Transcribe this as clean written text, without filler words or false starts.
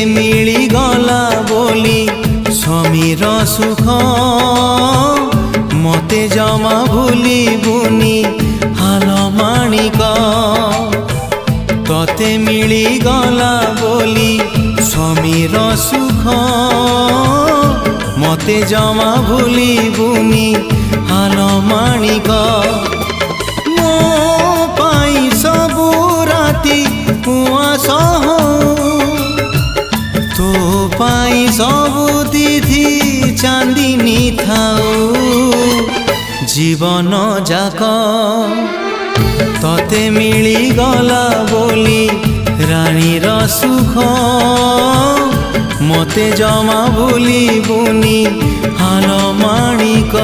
मिलिगला बोली समीर सुख मते जमा भूली बुनी हाल माणिक तते मिलिगला बोली समीर सुख मते जमा भूली बुनी हाल माणिक मो पाई सबु राती कुआसह तो पाई सबु तिथि चांदिनी थाऊ जीवन जाक तते मिलिगला बोली रानीर सुख मते जमा भूली बुनी हाल माणिक।